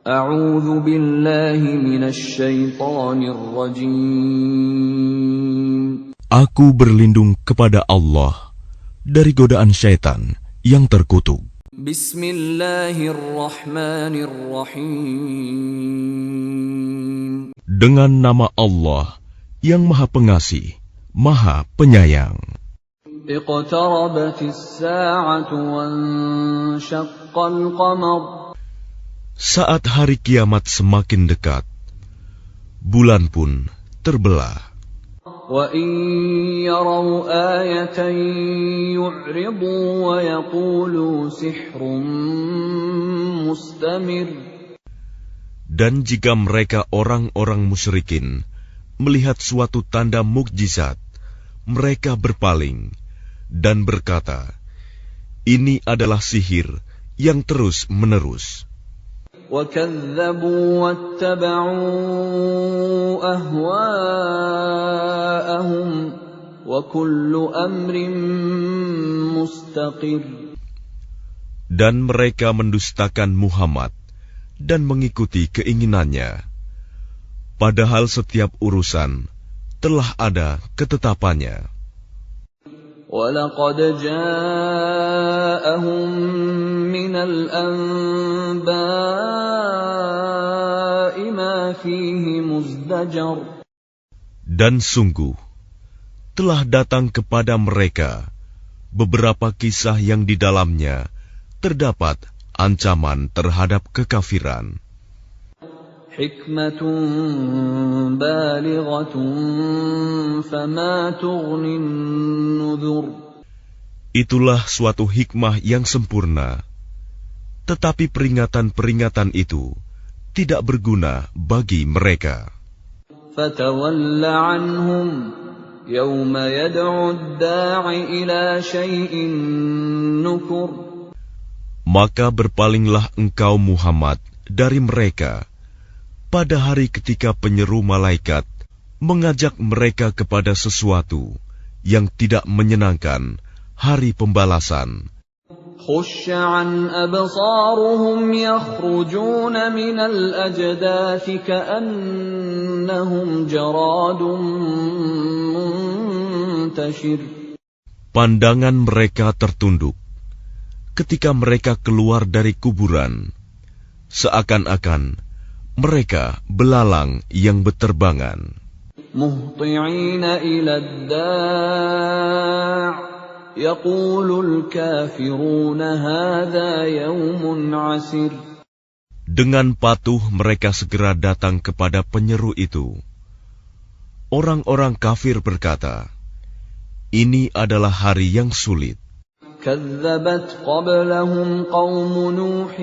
A'udzu billahi minasy syaithanir rajim. Aku berlindung kepada Allah dari godaan syaitan yang terkutuk. Bismillahirrahmanirrahim. Dengan nama Allah yang Maha Pengasih, Maha Penyayang. Iqtarabatis sa'atu wanshaqqal qamar. Saat hari kiamat semakin dekat, bulan pun terbelah. Wa in yaraw ayatan yu'ridu wa yaqulu sihrun mustamir. Dan jika mereka orang-orang musyrikin melihat suatu tanda mukjizat, mereka berpaling dan berkata, ini adalah sihir yang terus-menerus. وَكَذَّبُوا وَاتَّبَعُوا أَهْوَاءَهُمْ وَكُلُّ أَمْرٍ مُسْتَقِرٌّ. Dan mereka mendustakan Muhammad dan mengikuti keinginannya, padahal setiap urusan telah ada ketetapannya. وَلَقَدْ جَاءَهُم مِّنَ الْأَنبَاءِ مَا فِيهِ مُزْدَجَرٌ. Dan sungguh, telah datang kepada mereka beberapa kisah yang di dalamnya terdapat ancaman terhadap kekafiran. حِكْمَةٌ بَالِغَةٌ فَمَا تُغْنِ النُّذُرُ. Itulah suatu hikmah yang sempurna, tetapi peringatan-peringatan itu tidak berguna bagi mereka. فَتَوَلَّ عَنْهُمْ يَوْمَ يَدْعُ الدَّاعِ إِلَى شَيْءٍ نُكُرٍ. Maka berpalinglah engkau Muhammad dari mereka pada hari ketika penyeru malaikat mengajak mereka kepada sesuatu yang tidak menyenangkan, hari pembalasan. خُشَّ عَنْ أَبْصَارُهُمْ يَخْرُجُونَ مِنَ الْأَجْدَاثِ كَأَنَّهُمْ جَرَادٌ مُنْتَشِرٌ. Pandangan mereka tertunduk ketika mereka keluar dari kuburan, seakan-akan mereka belalang yang berterbangan. مُهْطِعِينَ إِلَى الدَّاعِ يَقُولُ الْكَافِرُونَ هَذَا يَوْمٌ عَسِرٌ. Dengan patuh mereka segera datang kepada penyeru itu. Orang-orang kafir berkata, ini adalah hari yang sulit. كذبت قبلهم قوم نوح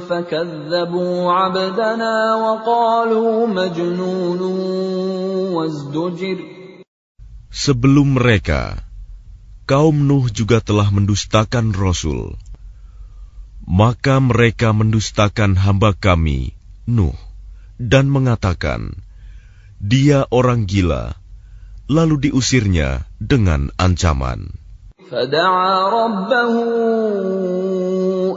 فكذبوا عبدنا وقالوا مجنون وازدجر. Sebelum mereka, kaum Nuh juga telah mendustakan Rasul. Maka mereka mendustakan hamba kami, Nuh, dan mengatakan, dia orang gila, lalu diusirnya dengan ancaman. فدعا ربه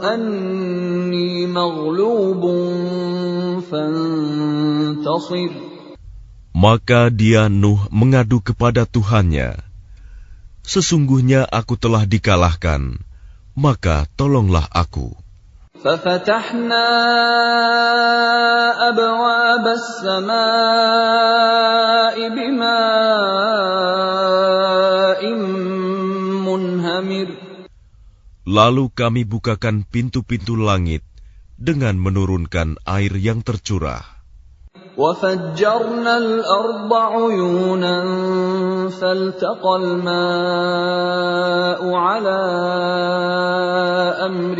أني مغلوب فانتصر. Maka dia Nuh mengadu kepada Tuhannya, sesungguhnya aku telah dikalahkan, maka tolonglah aku. ففتحنا أبواب السماء بماء منهمر. Lalu kami bukakan pintu-pintu langit dengan menurunkan air yang tercurah. وفجرنا الأرض عيونا فالتقى الماء على أمر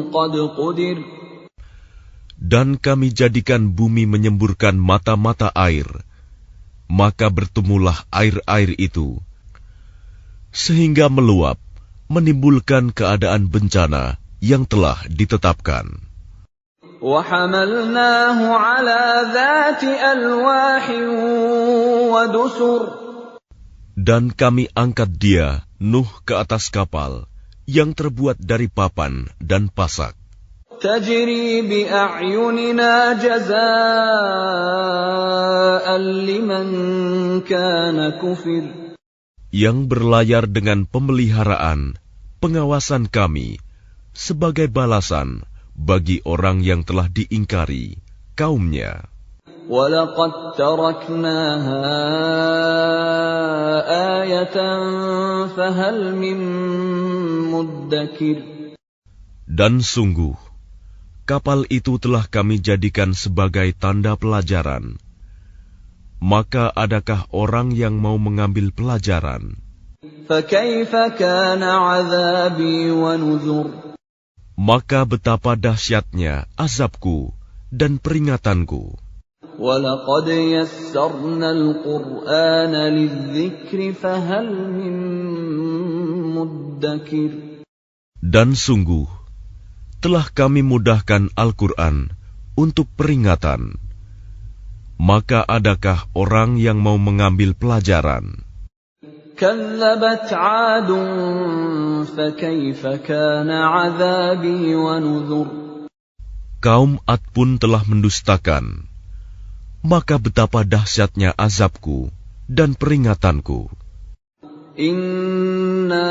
قد قدر. Dan kami jadikan bumi menyemburkan mata-mata air, maka bertemulah air-air itu, sehingga meluap, menimbulkan keadaan bencana yang telah ditetapkan. وَحَمَلْنَاهُ عَلَى ذَاتِ أَلْوَاحٍ وَدُسُرٍ. Dan kami angkat dia, Nuh, ke atas kapal yang terbuat dari papan dan pasak. تجري بأعيننا جزاء لمن كان كفر. Yang berlayar dengan pemeliharaan, pengawasan kami, sebagai balasan bagi orang yang telah diingkari, kaumnya. وَلَقَدْ تَرَكْنَاهَا آيَةً فَهَلْ مِن مُّدَّكِرٍ. Dan sungguh, kapal itu telah kami jadikan sebagai tanda pelajaran. Maka adakah orang yang mau mengambil pelajaran? فَكَيْفَ كَانَ عَذَابِي وَنُذُرِ. Maka betapa dahsyatnya azabku dan peringatanku. وَلَقَدْ يَسَّرْنَا الْقُرْآنَ لِلذِّكْرِ فَهَلْ مِن مُّدَّكِرٍ. Dan sungguh, telah kami mudahkan Al-Quran untuk peringatan. Maka adakah orang yang mau mengambil pelajaran? كَذَّبَتْ عَادٌ فَكَيْفَ كَانَ عَذَابِي وَنُذُرِ. Kaum Ad pun telah mendustakan. Maka betapa dahsyatnya azabku dan peringatanku. Inna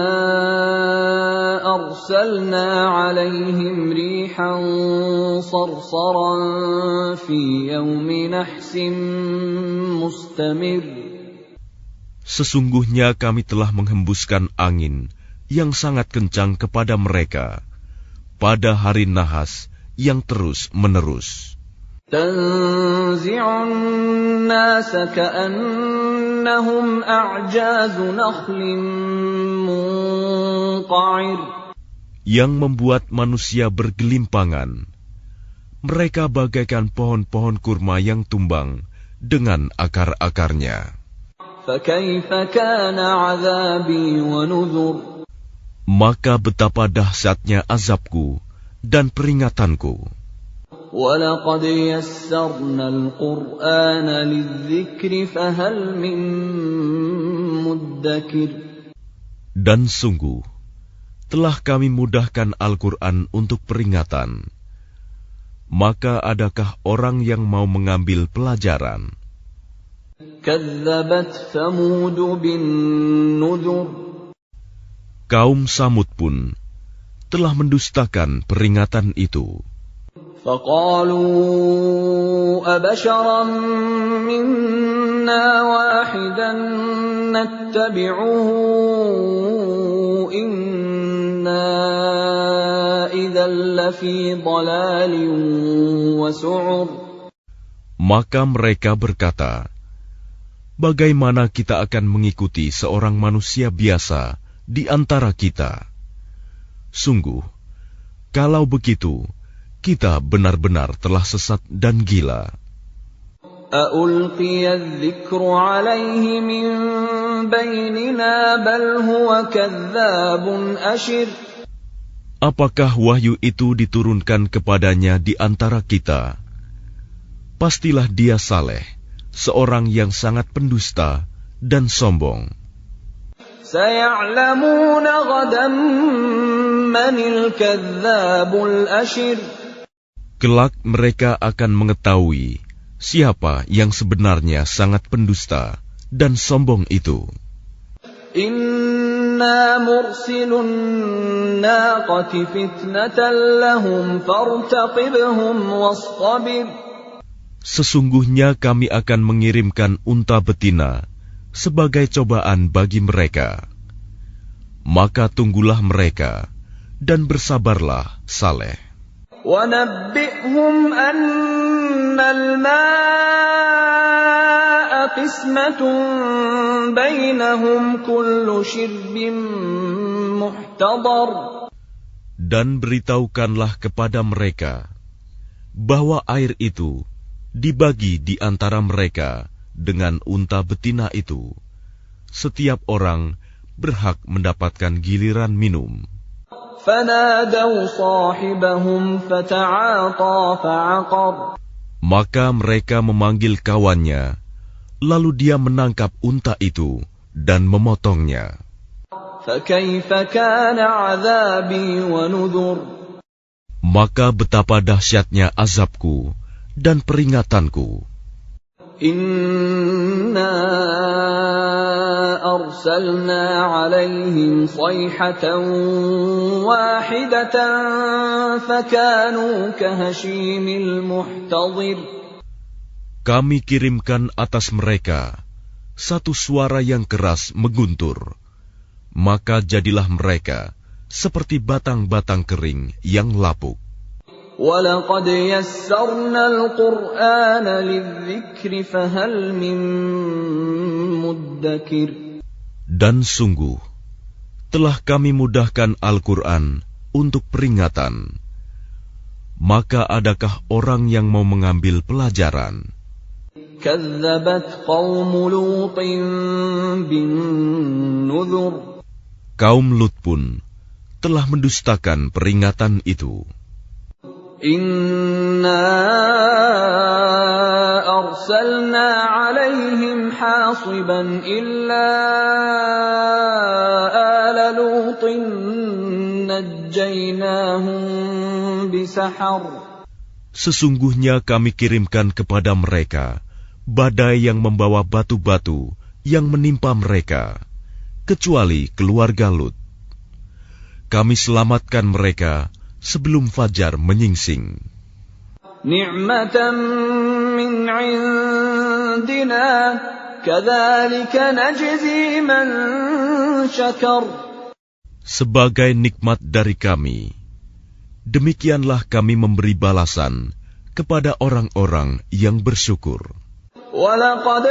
arsalna alaihim rihan sarsaran fi yawmi nahsin mustamir. Sesungguhnya kami telah menghembuskan angin yang sangat kencang kepada mereka pada hari nahas yang terus-menerus. Tanzi'un nasa ka'annahum a'jazu nakhlin munqa'ir. Yang membuat manusia bergelimpangan. Mereka bagaikan pohon-pohon kurma yang tumbang dengan akar-akarnya. Fakaifa kana 'adzabi wa nuzur. Maka betapa dahsyatnya azabku dan peringatanku. وَلَقَدْ يَسَّرْنَا الْقُرْآنَ لِلذِّكْرِ فَهَلْ مِن مُّدَّكِرٍ. Dan sungguh, telah kami mudahkan Al-Quran untuk peringatan. Maka adakah orang yang mau mengambil pelajaran? كَذَّبَتْ ثَمُودُ بِالنُّذُرِ. Kaum Samud pun telah mendustakan peringatan itu. فَقَالُوا أَبَشَرًا مِنَّا وَاحِدًا نَتَّبِعُهُ إِنَّا إِذًا لَّفِي ضَلَالٍ وَسُعُرٍ. Maka mereka berkata, bagaimana kita akan mengikuti seorang manusia biasa di antara kita? Sungguh, kalau begitu, kita benar-benar telah sesat dan gila. أَأُلْقِيَ الذِّكْرُ عَلَيْهِ مِن بَيْنِنَا بَلْ هُوَ كَذَّابٌ أَشِرٌ. Apakah wahyu itu diturunkan kepadanya di antara kita? Pastilah dia Saleh, seorang yang sangat pendusta dan sombong. سَيَعْلَمُونَ غَدًا مَّنِ الْكَذَّابُ الْأَشِرُ. Kelak mereka akan mengetahui siapa yang sebenarnya sangat pendusta dan sombong itu. Inna mursilun naqati fitnatan lahum fartaqibhum wastabir. Sesungguhnya kami akan mengirimkan unta betina sebagai cobaan bagi mereka. Maka tunggulah mereka dan bersabarlah, Saleh. وَنَبِّئْهُمْ أَنَّ الْمَاءَ قِسْمَةٌ بَيْنَهُمْ كُلُّ شِرْبٍ مُحْتَضَرٍ. Dan beritahukanlah kepada mereka bahwa air itu dibagi di antara mereka dengan unta betina itu. Setiap orang berhak mendapatkan giliran minum. فَنَادَوْا صَاحِبَهُمْ فَتَعَاطَى فَعَقَرَ. Maka mereka memanggil kawannya, lalu dia menangkap unta itu dan memotongnya. فَكَيْفَ كَانَ عَذَابِي وَنُذُرِ. maka betapa dahsyatnya azabku dan peringatanku. Inna arsalna alaihim sayhatan wahidatan fakanu kahashimil muhtadhir. Kami kirimkan atas mereka satu suara yang keras mengguntur, maka jadilah mereka seperti batang-batang kering yang lapuk. وَلَقَدْ يَسَّرْنَا الْقُرْآنَ لِلذِّكْرِ فَهَلْ مِن مُّدَّكِرٍ. Dan sungguh, telah kami mudahkan Al-Quran untuk peringatan. Maka adakah orang yang mau mengambil pelajaran? كَذَّبَتْ قَوْمُ لُوطٍ بِالنُّذُرِ. Kaum Lut pun telah mendustakan peringatan itu. Inna arsalna alaihim hasiban illa ala lutin najjaynahum bisahar. Sesungguhnya kami kirimkan kepada mereka badai yang membawa batu-batu yang menimpa mereka, kecuali keluarga Lut. Kami selamatkan mereka sebelum fajar menyingsing. Ni'matan min 'indina kadzalika najzi man syakar. Sebagai nikmat dari kami, demikianlah kami memberi balasan kepada orang-orang yang bersyukur. Walaqad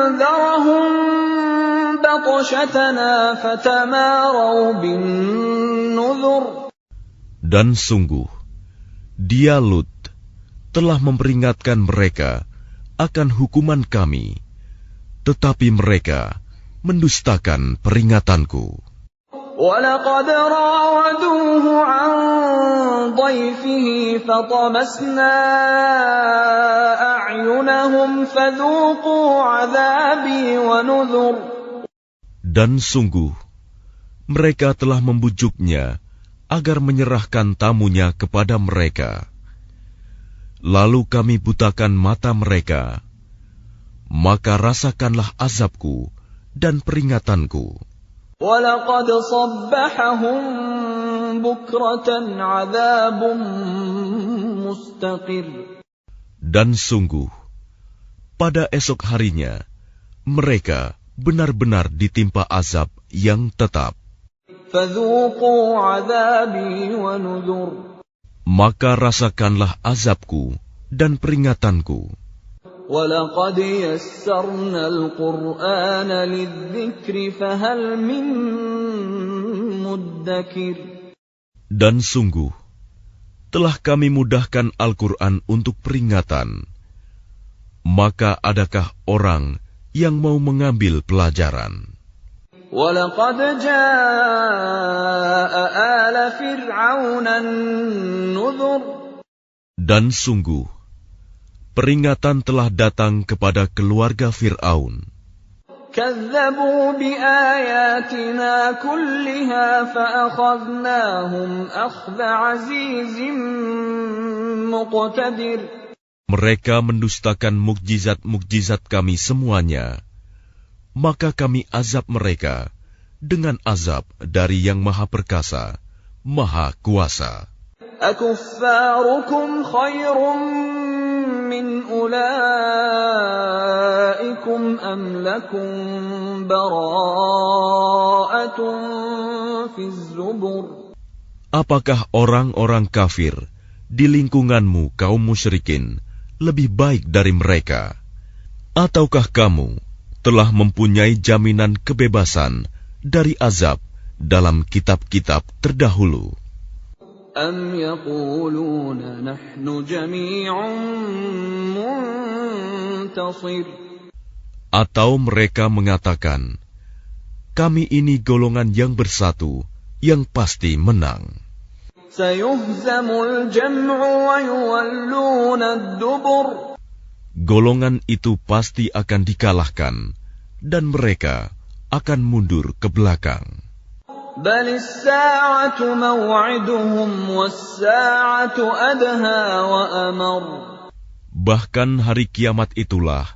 anzarahum batshatana fatamaru bin nuzur. Dan sungguh, dia Lut telah memperingatkan mereka akan hukuman kami, tetapi mereka mendustakan peringatanku. وَلَقَدْ رَاوَدُوهُ عَنْ ضَيْفِهِ فَطَمَسْنَا أَعْيُنَهُمْ فَذُوقُوا عَذَابِي وَنُذُرِ. Dan sungguh, mereka telah membujuknya agar menyerahkan tamunya kepada mereka. Lalu kami butakan mata mereka, maka rasakanlah azabku dan peringatanku. وَلَقَدْ صَبَّحَهُم بُكْرَةً عَذَابٌ مُسْتَقِرٌ. Dan sungguh, pada esok harinya, mereka benar-benar ditimpa azab yang tetap. فَذُوقُوا عَذَابِي وَنُذُرِ. Maka rasakanlah azabku dan peringatanku. وَلَقَدْ يَسَّرْنَا الْقُرْآنَ لِلذِّكْرِ فَهَلْ مِن مُّدَّكِرٍ. Dan sungguh, telah kami mudahkan Al-Quran untuk peringatan. Maka adakah orang yang mau mengambil pelajaran? وَلَقَدْ جَاءَ آلَ فِرْعَوْنَ النُّذُرُ. Dan sungguh, peringatan telah datang kepada keluarga Fir'aun. كَذَّبُوا بِآيَاتِنَا كُلِّهَا فَأَخَذْنَاهُمْ أَخْذَ عَزِيزٍ مُقْتَدِرٍ. Mereka mendustakan mukjizat-mukjizat kami semuanya, maka kami azab mereka dengan azab dari Yang Maha Perkasa, Maha Kuasa. أَكُفَّارُكُمْ خَيْرٌ مِّنْ أُولَئِكُمْ أَمْ لَكُمْ بَرَاءَةٌ فِي الزُّبُرِ. Apakah orang-orang kafir di lingkunganmu kaum musyrikin lebih baik dari mereka? Ataukah kamu telah mempunyai jaminan kebebasan dari azab dalam kitab-kitab terdahulu? أَمْ يَقُولُونَ نَحْنُ جَمِيعٌ مُّنتَصِرٌ. Atau mereka mengatakan, kami ini golongan yang bersatu, yang pasti menang. سَيُهْزَمُ الْجَمْعُ وَيُوَلُّونَ الدُّبُرَ. Golongan itu pasti akan dikalahkan, dan mereka akan mundur ke belakang. بل الساعة موعدهم والساعة أدهى وأمر. Bahkan hari kiamat itulah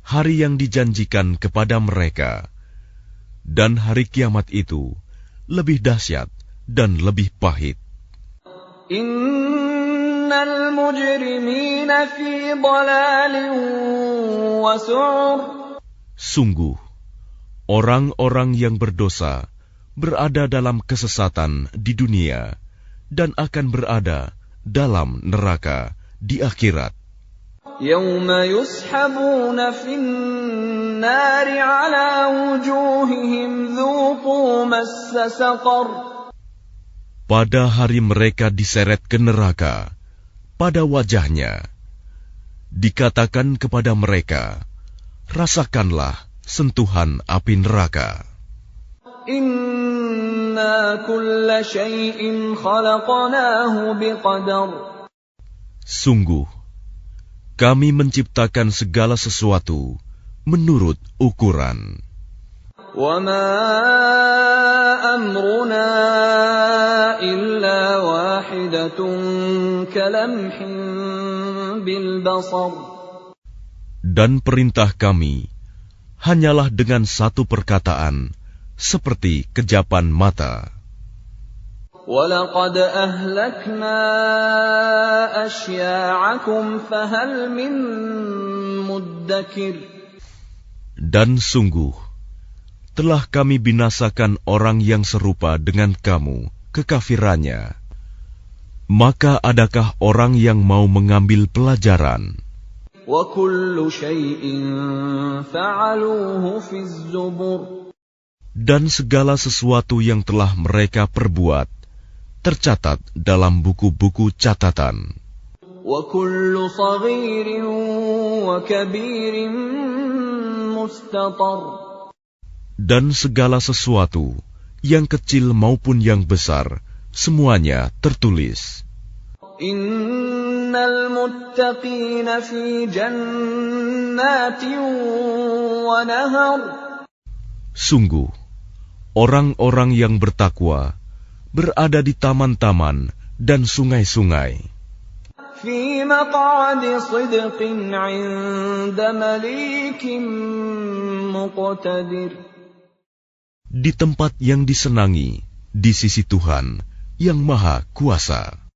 hari yang dijanjikan kepada mereka, dan hari kiamat itu lebih dahsyat dan lebih pahit. Innal mujrimina fi dhalalin wa su'ur. Sungguh, orang-orang yang berdosa berada dalam kesesatan di dunia dan akan berada dalam neraka di akhirat. Yawma yushabuna fin nari ala wujuhihim dhuqu massa saqar. Pada hari mereka diseret ke neraka, pada wajahnya dikatakan kepada mereka, rasakanlah sentuhan api neraka. Inna kulla syai'in khalaqnahu biqadar. Sungguh, kami menciptakan segala sesuatu menurut ukuran. Wa ma amruna illa wahidatun kalamhin bil basar. Dan perintah kami hanyalah dengan satu perkataan, seperti kejapan mata. وَلَقَدْ أَهْلَكْنَا أَشْيَاعَكُمْ فَهَلْ مِن مُّدَّكِرٍ. Dan sungguh, telah kami binasakan orang yang serupa dengan kamu, kekafirannya. Maka adakah orang yang mau mengambil pelajaran? وَكُلُّ شَيْءٍ فَعَلُوهُ فِي الزُّبُرِ. Dan segala sesuatu yang telah mereka perbuat tercatat dalam buku-buku catatan. وَكُلُّ صَغِيرٍ وَكَبِيرٍ مُسْتَطَرٍ. Dan segala sesuatu, yang kecil maupun yang besar, semuanya tertulis. Innal muttaqina fi jannatin wa nahar. Sungguh, orang-orang yang bertakwa berada di taman-taman dan sungai-sungai. Fi maq'adi sidqin 'inda malikin muqtadir. Di tempat yang disenangi, di sisi Tuhan yang Maha Kuasa.